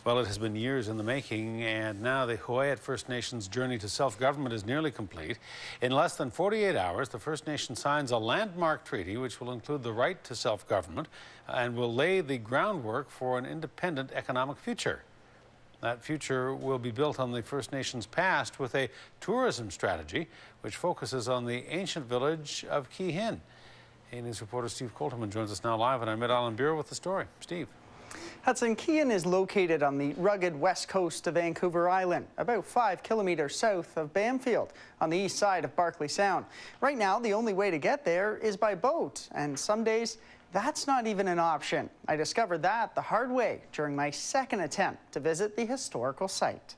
Well, it has been years in the making, and now the HUU-AHT First Nations journey to self-government is nearly complete. In less than 48 hours, the First Nation signs a landmark treaty which will include the right to self-government and will lay the groundwork for an independent economic future. That future will be built on the First Nations past with a tourism strategy which focuses on the ancient village of Kiixin. A-News reporter Steve Colterman joins us now live in our Mid-Island Bureau with the story. Steve. Hudson, Kiixin is located on the rugged west coast of Vancouver Island, about 5 kilometers south of Bamfield, on the east side of Barkley Sound. Right now, the only way to get there is by boat, and some days, that's not even an option. I discovered that the hard way during my second attempt to visit the historical site.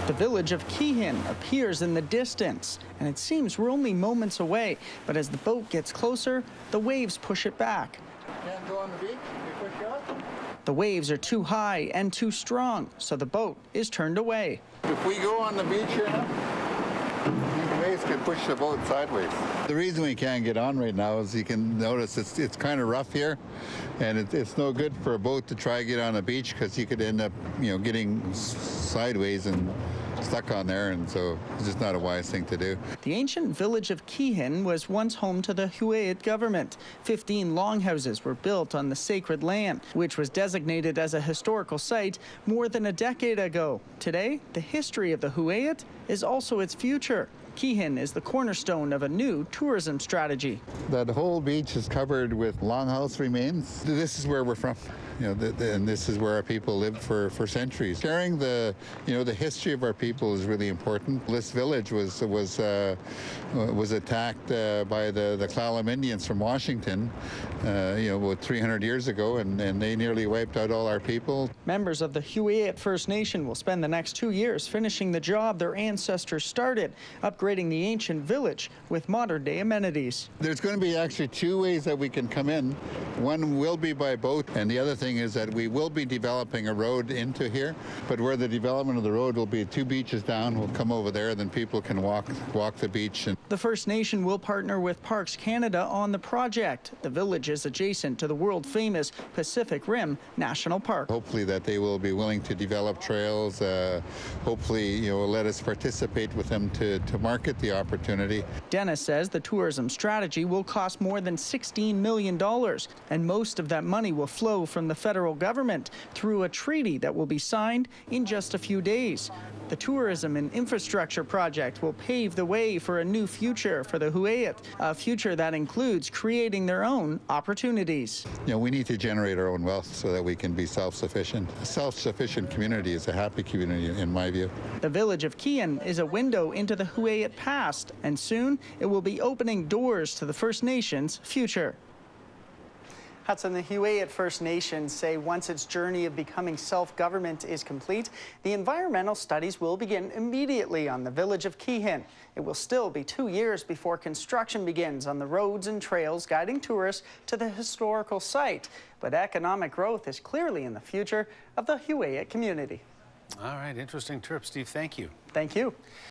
The village of Kiixin appears in the distance, and it seems we're only moments away. But as the boat gets closer, the waves push it back. Can't go on the beach? They push you off? The waves are too high and too strong, so the boat is turned away. If we go on the beach here now, the waves can push the boat sideways. The reason we can't get on right now is you can notice it's kind of rough here, and it's no good for a boat to try to get on a beach because you could end up, getting sideways and stuck on there, and so it's just not a wise thing to do. The ancient village of Kiixin was once home to the HUU-AHT Government. 15 longhouses were built on the sacred land, which was designated as a historical site more than a decade ago. Today, the history of the HUU-AHT is also its future. Kiixin is the cornerstone of a new tourism strategy. That whole beach is covered with longhouse remains. This is where we're from. And this is where our people lived for centuries. Sharing the history of our people is really important. This village was attacked by the Clallam Indians from Washington, about 300 years ago, and they nearly wiped out all our people. Members of the HUU-AHT First Nation will spend the next 2 years finishing the job their ancestors started, upgrading the ancient village with modern-day amenities. There's going to be actually 2 ways that we can come in. One will be by boat, and the other thing is that we will be developing a road into here, but where the development of the road will be 2 beaches down, we'll come over there, then people can walk the beach. The First Nation will partner with Parks Canada on the project. The village is adjacent to the world-famous Pacific Rim National Park. Hopefully that they will be willing to develop trails, hopefully let us participate with them to market the opportunity. Dennis says the tourism strategy will cost more than $16 million, and most of that money will flow from the federal government through a treaty that will be signed in just a few days. The tourism and infrastructure project will pave the way for a new future for the HUU-AHT, a future that includes creating their own opportunities. We need to generate our own wealth so that we can be self-sufficient. A self-sufficient community is a happy community, in my view. The village of Kiixin is a window into the HUU-AHT past, and soon it will be opening doors to the First Nations' future. Hudson, the HUU-AHT First Nations say once its journey of becoming self-government is complete, the environmental studies will begin immediately on the village of Kiixin. It will still be 2 years before construction begins on the roads and trails guiding tourists to the historical site. But economic growth is clearly in the future of the HUU-AHT community. All right, interesting trip, Steve. Thank you. Thank you.